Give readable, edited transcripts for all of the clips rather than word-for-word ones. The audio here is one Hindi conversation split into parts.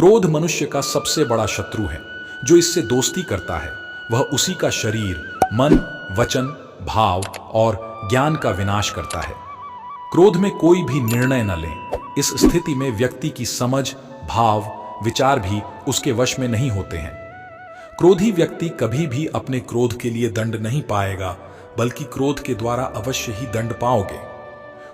क्रोध मनुष्य का सबसे बड़ा शत्रु है। जो इससे दोस्ती करता है वह उसी का शरीर, मन, वचन, भाव और ज्ञान का विनाश करता है। क्रोध में कोई भी निर्णय न लें। इस स्थिति में व्यक्ति की समझ, भाव, विचार भी उसके वश में नहीं होते हैं। क्रोधी व्यक्ति कभी भी अपने क्रोध के लिए दंड नहीं पाएगा, बल्कि क्रोध के द्वारा अवश्य ही दंड पाओगे।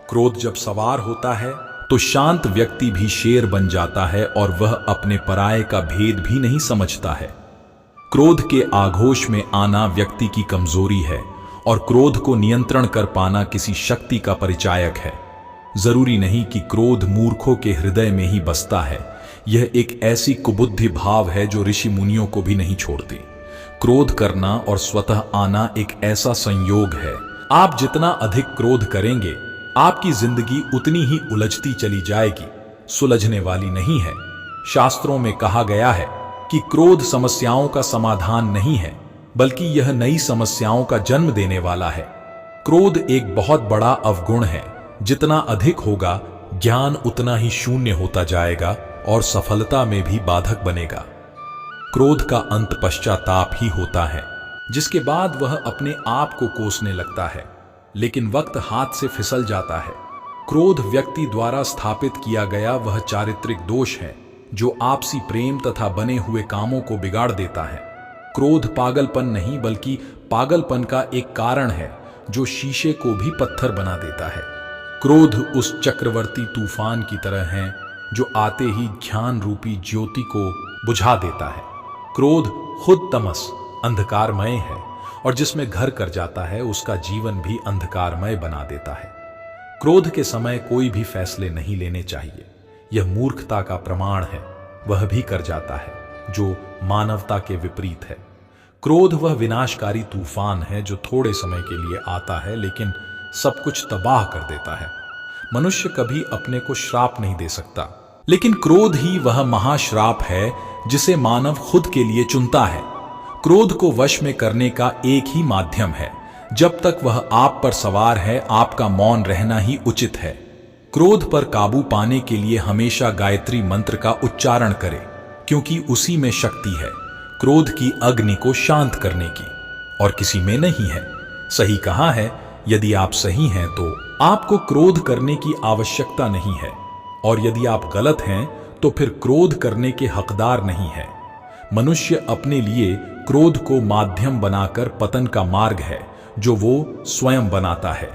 क्रोध जब सवार होता है तो शांत व्यक्ति भी शेर बन जाता है और वह अपने पराये का भेद भी नहीं समझता है। क्रोध के आघोष में आना व्यक्ति की कमजोरी है और क्रोध को नियंत्रण कर पाना किसी शक्ति का परिचायक है। जरूरी नहीं कि क्रोध मूर्खों के हृदय में ही बसता है। यह एक ऐसी कुबुद्धि भाव है जो ऋषि मुनियों को भी नहीं छोड़ती। क्रोध करना और स्वतः आना एक ऐसा संयोग है। आप जितना अधिक क्रोध करेंगे, आपकी जिंदगी उतनी ही उलझती चली जाएगी, सुलझने वाली नहीं है। शास्त्रों में कहा गया है कि क्रोध समस्याओं का समाधान नहीं है, बल्कि यह नई समस्याओं का जन्म देने वाला है। क्रोध एक बहुत बड़ा अवगुण है। जितना अधिक होगा, ज्ञान उतना ही शून्य होता जाएगा और सफलता में भी बाधक बनेगा। क्रोध का अंत पश्चाताप ही होता है, जिसके बाद वह अपने आप को कोसने लगता है, लेकिन वक्त हाथ से फिसल जाता है। क्रोध व्यक्ति द्वारा स्थापित किया गया वह चारित्रिक दोष है जो आपसी प्रेम तथा बने हुए कामों को बिगाड़ देता है। क्रोध पागलपन नहीं, बल्कि पागलपन का एक कारण है जो शीशे को भी पत्थर बना देता है। क्रोध उस चक्रवर्ती तूफान की तरह है जो आते ही ज्ञान रूपी ज्योति को बुझा देता है। क्रोध खुद तमस, अंधकारमय है, और जिसमें घर कर जाता है उसका जीवन भी अंधकारमय बना देता है। क्रोध के समय कोई भी फैसले नहीं लेने चाहिए। यह मूर्खता का प्रमाण है। वह भी कर जाता है जो मानवता के विपरीत है। क्रोध वह विनाशकारी तूफान है जो थोड़े समय के लिए आता है, लेकिन सब कुछ तबाह कर देता है। मनुष्य कभी अपने को श्राप नहीं दे सकता, लेकिन क्रोध ही वह महाश्राप है जिसे मानव खुद के लिए चुनता है। क्रोध को वश में करने का एक ही माध्यम है। जब तक वह आप पर सवार है, आपका मौन रहना ही उचित है। क्रोध पर काबू पाने के लिए हमेशा गायत्री मंत्र का उच्चारण करें, क्योंकि उसी में शक्ति है क्रोध की अग्नि को शांत करने की, और किसी में नहीं है। सही कहा है, यदि आप सही हैं तो आपको क्रोध करने की आवश्यकता नहीं है, और यदि आप गलत हैं तो फिर क्रोध करने के हकदार नहीं है। मनुष्य अपने लिए क्रोध को माध्यम बनाकर पतन का मार्ग है जो वो स्वयं बनाता है।